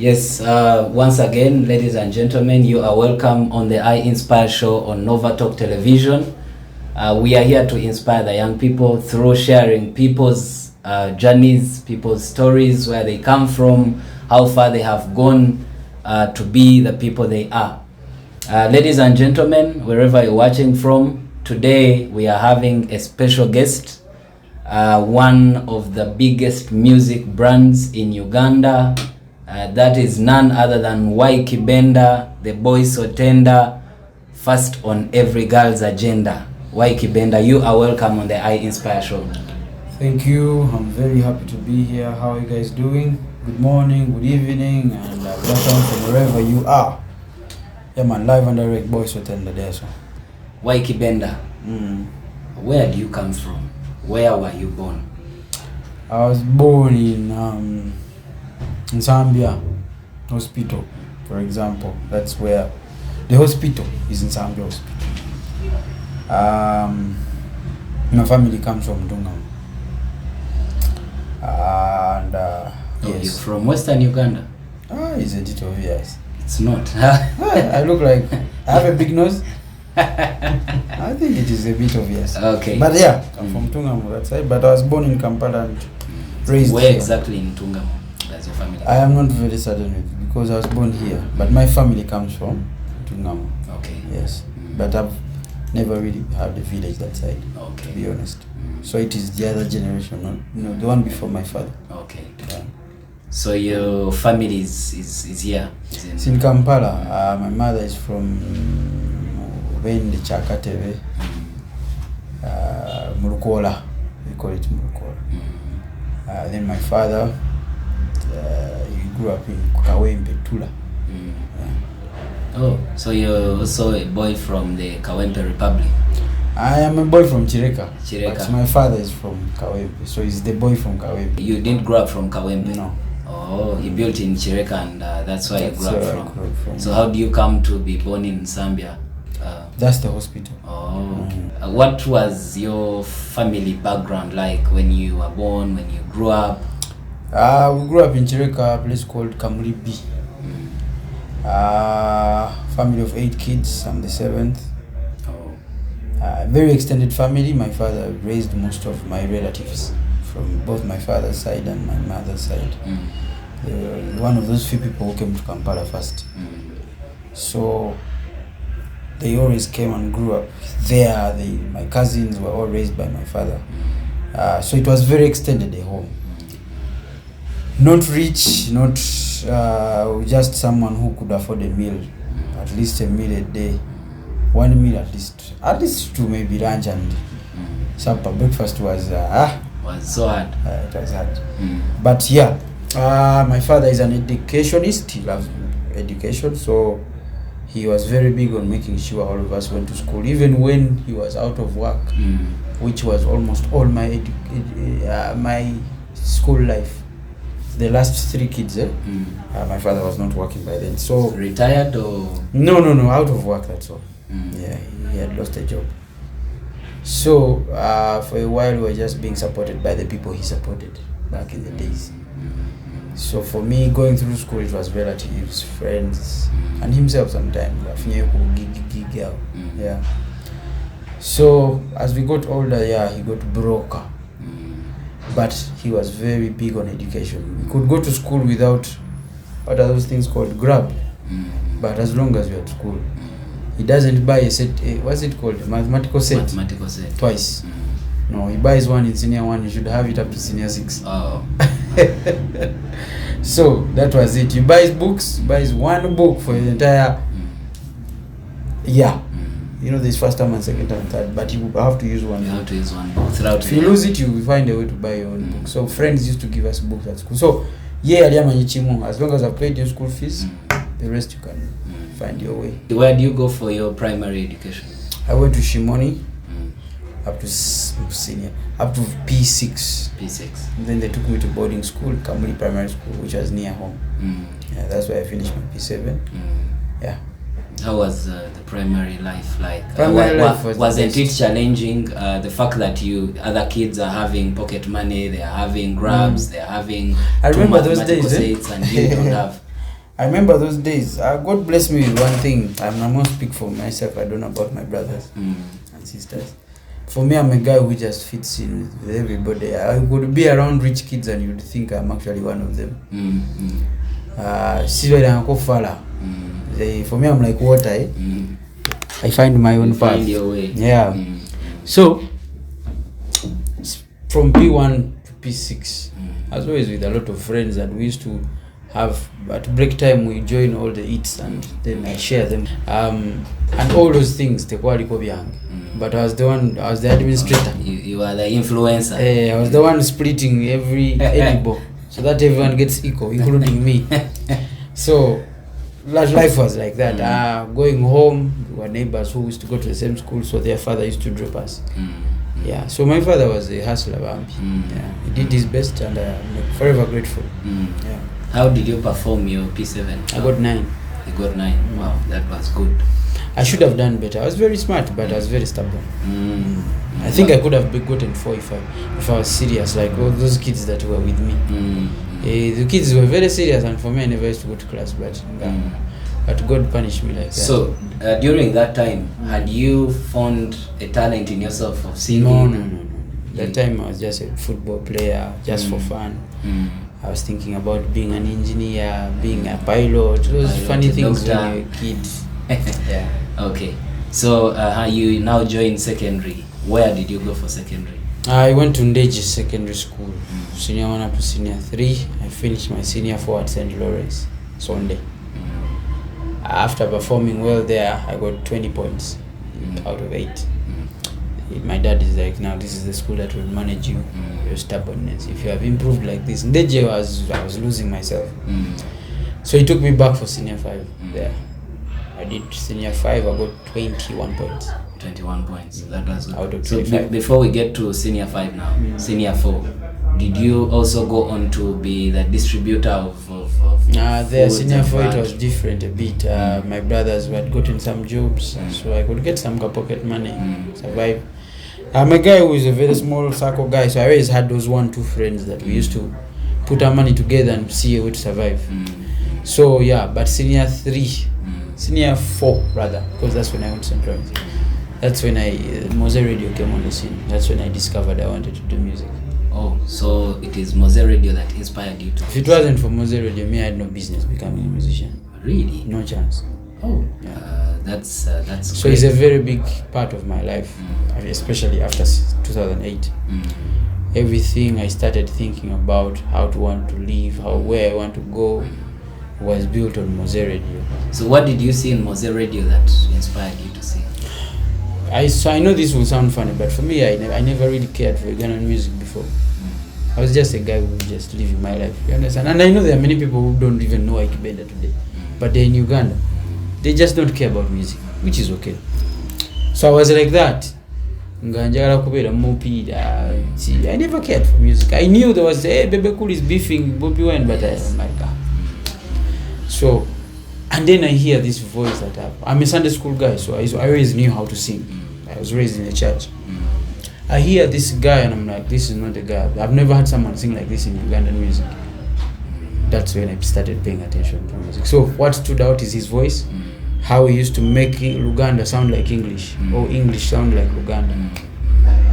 Yes, once again, ladies and gentlemen, you are welcome on the I Inspire show on Nova Talk Television. We are here to inspire the young people through sharing people's journeys, people's stories, where they come from, how far they have gone to be the people they are. Ladies and gentlemen, wherever you're watching from, today we are having a special guest, one of the biggest music brands in Uganda. That is none other than Ykee Benda, the boy so tender, first on every girl's agenda. Ykee Benda, you are welcome on the I Inspire show. Thank you. I'm very happy to be here. How are you guys doing? Good morning, good evening, and welcome from wherever you are. Yeah, man, live and direct, boy so tender there. So. Ykee Benda, where do you come from? Where were you born? I was born in Zambia hospital, for example. That's where the hospital is, in Zambia hospital. My family comes from Uganda. And yes. You're from Western Uganda? It's a bit obvious. It's not. I look like I have a big nose. I think it is a bit obvious. Okay. But yeah, I'm from Tungamo, that side. But I was born in Kampala and raised Where here. Exactly in Tungamo? That's your family? I am not very certain with, because I was born here. But my family comes from Tungamo. Okay. Yes. But I've never really had a village that side, okay, to be honest. So it is the other generation, not the one before my father. Okay. Yeah. So your family is here? It's in Kampala. My mother is from Benda Chakatebe, Murukola. We call it Murukola. Then my father, he grew up in Kawempe, Tula. Oh, so you're also a boy from the Kawempe Republic? I am a boy from Kireka. But my father is from Kawempe, so he's the boy from Kawempe. You didn't grow up from Kawempe? No. Oh, you built in Kireka and that's why you grew up from. So how do you come to be born in Zambia? That's the hospital. Oh. What was your family background like when you were born, when you grew up? We grew up in Kireka, a place called Kamuribi. Family of 8 kids. I'm the 7th. Oh. Very extended family. My father raised most of my relatives from both my father's side and my mother's side. One of those few people who came to Kampala first. So they always came and grew up there. My cousins were all raised by my father. So it was very extended, the home. Not rich, not just someone who could afford a meal, at least a meal a day, 1 meal at least 2, maybe lunch and supper. Breakfast was so hard. It was hard. But yeah, my father is an educationist. He loves education, so he was very big on making sure all of us went to school, even when he was out of work, which was almost all my my school life. The last 3 kids, my father was not working by then. So retired or? No, out of work, that's all. Yeah, he had lost a job. So for a while we were just being supported by the people he supported back in the days. So for me, going through school, it was relatives, friends, and himself sometimes. Yeah. So as we got older, he got broker. But he was very big on education. We could go to school without, what are those things called, grab. But as long as you're at school, he doesn't buy a set, what's it called, mathematical set? Mathematical set. Twice. No, he buys one in senior 1, you should have it up to senior 6. Oh. So that was it. He buys books, buys 1 book for the entire year. You know, there's first term and second term, third, but you have to use one. You have to use one book throughout. If you lose it, you will find a way to buy your own book. So friends used to give us books at school. So as long as I've paid your school fees, the rest you can find your way. Where do you go for your primary education? I went to Shimoni up to senior, up to P6. P6. And then they took me to boarding school, Kamuli Primary School, which was near home. Yeah, that's where I finished my P7. Yeah. How was the primary life like? Wasn't it challenging? The fact that other kids are having pocket money, they are having grabs, they are having. I remember those days. And you don't have. I remember those days. God bless me with one thing. I must speak for myself. I don't know about my brothers and sisters. For me, I'm a guy who just fits in with everybody. I would be around rich kids and you'd think I'm actually one of them. For me, I'm like water. I find my own path. Find your way. Yeah. So, from P1 to P6, I was always with a lot of friends, and we used to have, at break time, we join all the eats and then I share them. And all those things, but I was the administrator. You are the influencer. I was the one splitting every edible so that everyone gets equal, including me. So life was like that. Going home, we were neighbors who used to go to the same school, so their father used to drop us. Yeah, so my father was a hustler. Yeah, he did his best, and I'm forever grateful. Yeah. How did you perform your P7? I got 9. You got 9. Wow, that was good. I should have done better. I was very smart, but I was very stubborn. I think I could have gotten 4 if I was serious, like all those kids that were with me. The kids were very serious, and for me, I never used to go to class, but God punished me like that. So, during that time, had you found a talent in yourself of singing? No. That time I was just a football player, just for fun. I was thinking about being an engineer, being a pilot, those funny things when you're a kid. Yeah. Okay. So, you now joined secondary. Where did you go for secondary? I went to Ndeji Secondary School, Senior 1 up to Senior 3. I finished my Senior 4 at St. Lawrence, Sunday. After performing well there, I got 20 points out of 8. My dad is like, now this is the school that will manage you, your stubbornness. If you have improved like this. Ndeji I was losing myself. So he took me back for Senior 5 there. I did Senior 5, I got 21 points. 21 points. That was good. Out of so 25. Before we get to Senior 5 now, Senior 4, did you also go on to be the distributor of there Senior 4 it was different a bit. My brothers had gotten some jobs, so I could get some pocket money, survive. I'm a guy who is a very small circle guy, so I always had those 1-2 friends that we used to put our money together and see a way to survive. So yeah, but Senior 4 rather, because that's when I went to St. Lawrence. That's when Mowzey Radio came on the scene. That's when I discovered I wanted to do music. Oh, so it is Mowzey Radio that inspired you to... If it wasn't for Mowzey Radio, I had no business becoming a musician. Really? No chance. Oh, yeah. That's so great. It's a very big part of my life, especially after 2008. Everything I started thinking about, how to want to live, where I want to go, was built on Mowzey Radio. So what did you see in Mowzey Radio that inspired you to sing? I know this will sound funny, but for me, I never really cared for Ugandan music before. I was just a guy who just living my life, you understand? And I know there are many people who don't even know Ykee Benda today, but they're in Uganda. They just don't care about music, which is okay. So I was like that. I never cared for music. I knew there was, Bebe Cool is beefing Bobby Wine, but I'm like, So, and then I hear this voice that I'm a Sunday school guy, so I always knew how to sing. I was raised in a church. I hear this guy and I'm like, this is not a guy. I've never had someone sing like this in Ugandan music. That's when I started paying attention to music. So what stood out is his voice, how he used to make Luganda sound like English, or English sound like Luganda.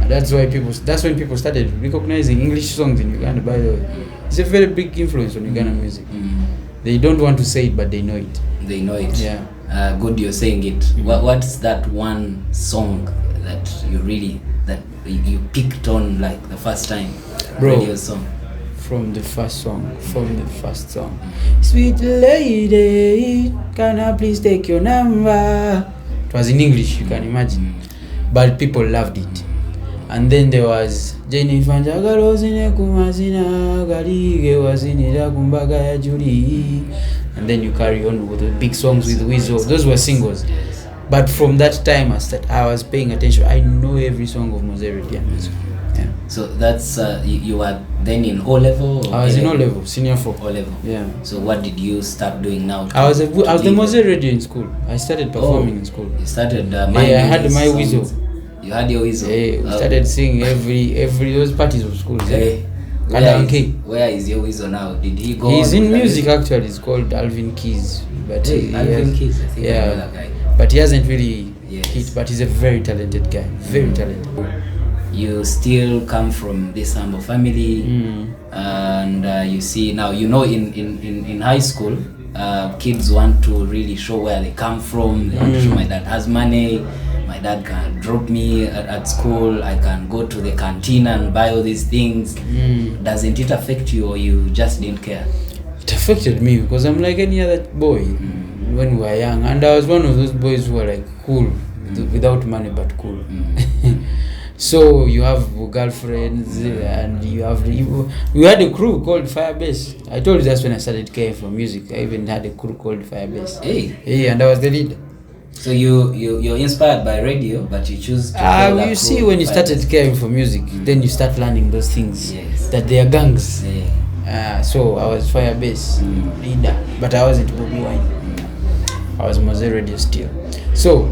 And that's when people started recognizing English songs in Uganda, by the way. It's a very big influence on Ugandan music. They don't want to say it, but they know it. They know it. Yeah. Good, you're saying it. What's that one song that you picked on like the first time? Bro, radio song. From the first song. Sweet lady, can I please take your number? It was in English, you can imagine. But people loved it. And then there was Jennifer Njagalozine kumazina galige wazinira kumbaga ya Julie. And then you carry on with the big songs with Weasel. Those were singles. But from that time I was paying attention. I know every song of Mowzey Radio music. Yeah. So that's you were then in O level? Or I was in O level, Senior 4. O level. Yeah. So what did you start doing now? I was the Mowzey Radio in school. I started performing in school. You started I had my Weasel. You had your Weasel. Yeah, we started singing every those parties of school. Hey, Where is your Weasel now? Did he go? He's in music actually. It's called Alvin Keys. But Alvin Keys, I think I know that guy. But he hasn't really hit. But he's a very talented guy. Very talented. You still come from this humble family, and you see now. In high school, kids want to really show where they come from. They want to show my dad has money. My dad can drop me at school. I can go to the canteen and buy all these things. Doesn't it affect you, or you just didn't care? It affected me because I'm like any other boy when we were young, and I was one of those boys who were like cool, without money but cool. So you have girlfriends, and we had a crew called Firebase. I told you that's when I started caring for music. I even had a crew called Firebase. Hey, and I was the leader. So you're inspired by radio, but you choose to you see, when you started caring for music, then you start learning those things, that they are gangs. So I was Firebase leader, but I wasn't Bobby Wine. I was Mowzey Radio still. So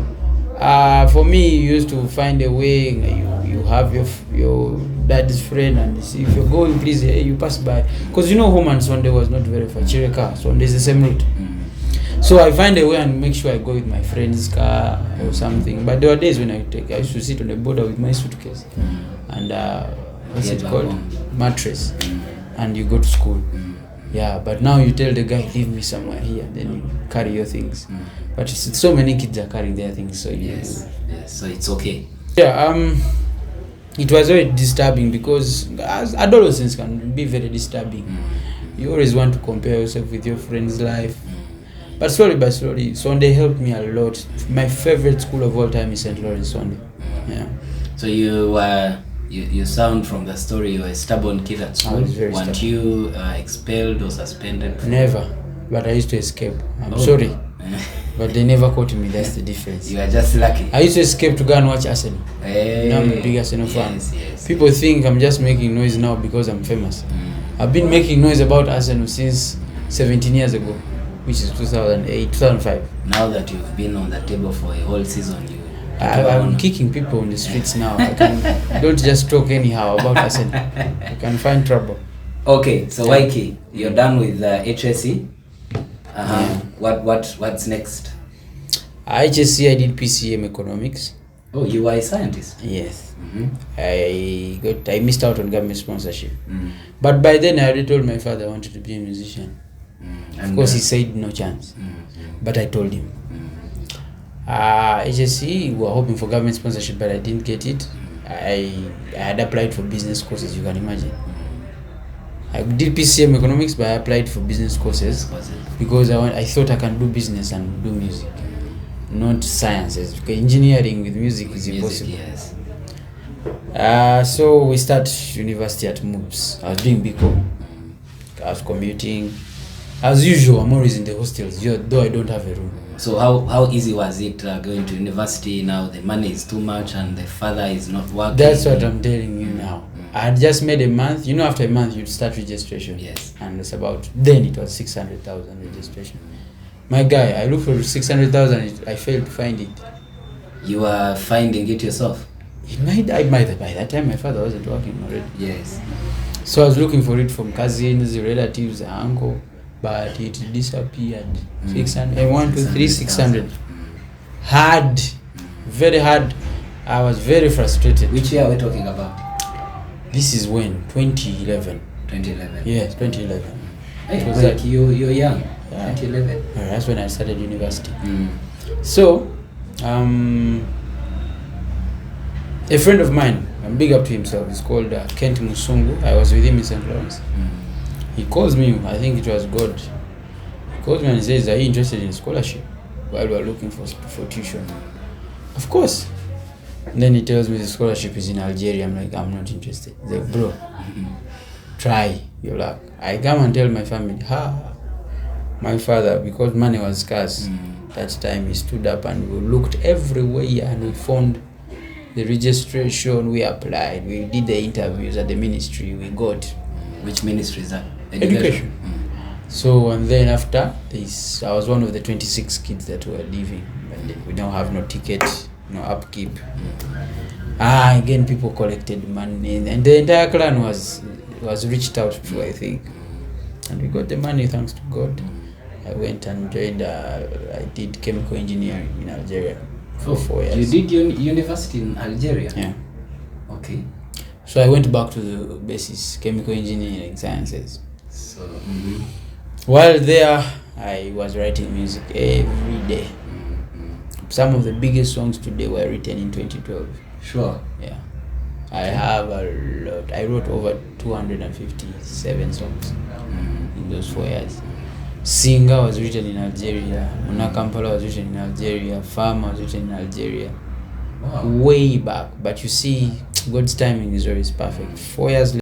for me, you used to find a way. You have your dad's friend, and see if you're going, please, you pass by, because home and Sunday was not very far. Kireka, Sunday is the same route. So I find a way and make sure I go with my friend's car or something. But there were days when I used to sit on the border with my suitcase and what's it called? Mattress. And you go to school. Yeah, but now you tell the guy, leave me somewhere here, then you carry your things. But so many kids are carrying their things, so so it's okay. Yeah, it was very disturbing because as adolescents can be very disturbing. You always want to compare yourself with your friend's life. But slowly, Sunday helped me a lot. My favorite school of all time is St. Lawrence Sunday. Yeah. So you sound from the story you were a stubborn kid at school. Weren't you expelled or suspended? Never. But I used to escape. I'm sorry. But they never caught me. That's the difference. You are just lucky. I used to escape to go and watch Arsenal. Now I'm a big Arsenal fan. People think I'm just making noise now because I'm famous. I've been making noise about Arsenal since 17 years ago, which is 2008, 2005. Now that you've been on the table for a whole season, I'm kicking people on the streets now. Don't just talk anyhow about Arsenal. You can find trouble. Okay, so Ykee, you're done with HSC. What's next? HSC, I did PCM economics. Oh, you were a scientist? Yes. I missed out on government sponsorship. But by then I already told my father I wanted to be a musician. Of course, he said no chance. But I told him. HSC, we were hoping for government sponsorship, but I didn't get it. I had applied for business courses, you can imagine. I did PCM economics, but I applied for business courses because I thought I can do business and do music, not sciences. Because engineering with music is impossible. So we start university at Moobs. I was doing BCom. I was commuting. As usual, I'm always in the hostels, though I don't have a room. So how easy was it going to university? Now the money is too much and the father is not working. That's what I'm telling you now. I had just made a month. After a month, you'd start registration. Yes. And then it was 600,000 registration. My guy, I looked for 600,000. I failed to find it. You were finding it yourself? By that time, my father wasn't working already. Yes. So I was looking for it from cousins, relatives, uncle. But it disappeared. 600. I 1, 2, 3, 600. Hard, very hard. I was very frustrated. Which year are we talking about? This is when 2011. 2011. Yes, 2011. It was like you're young. Yeah. 2011. That's when I started university. So, a friend of mine, I'm big up to himself. He's called Kent Musungu. I was with him in St. Lawrence. He calls me, I think it was God. He calls me and he says, are you interested in scholarship? While we are looking for tuition. Of course. And then he tells me the scholarship is in Algeria. I'm like, I'm not interested. He's like, bro, try your luck. I come and tell my family, my father, because money was scarce that time, he stood up and we looked everywhere and we found the registration, we applied, we did the interviews at the ministry, we got. Which ministry is that? Education. So, and then after this, I was one of the 26 kids that were leaving. And we don't have no ticket, no upkeep. Again, people collected money. And the entire clan was was reached out to, I think, and we got the money thanks to God. I went and joined. I did chemical engineering in Algeria for 4 years. You did university in Algeria? Yeah. Okay. So I went back to the basis, chemical engineering sciences. So while there, I was writing music every day. Some of the biggest songs today were written in 2012. Sure. Yeah. I have a lot. I wrote over 257 songs in those 4 years. Singer was written in Algeria. Kampala was written in Algeria. Farmer was written in Algeria. Wow. Way back. But you see, God's timing is always perfect. 4 years later,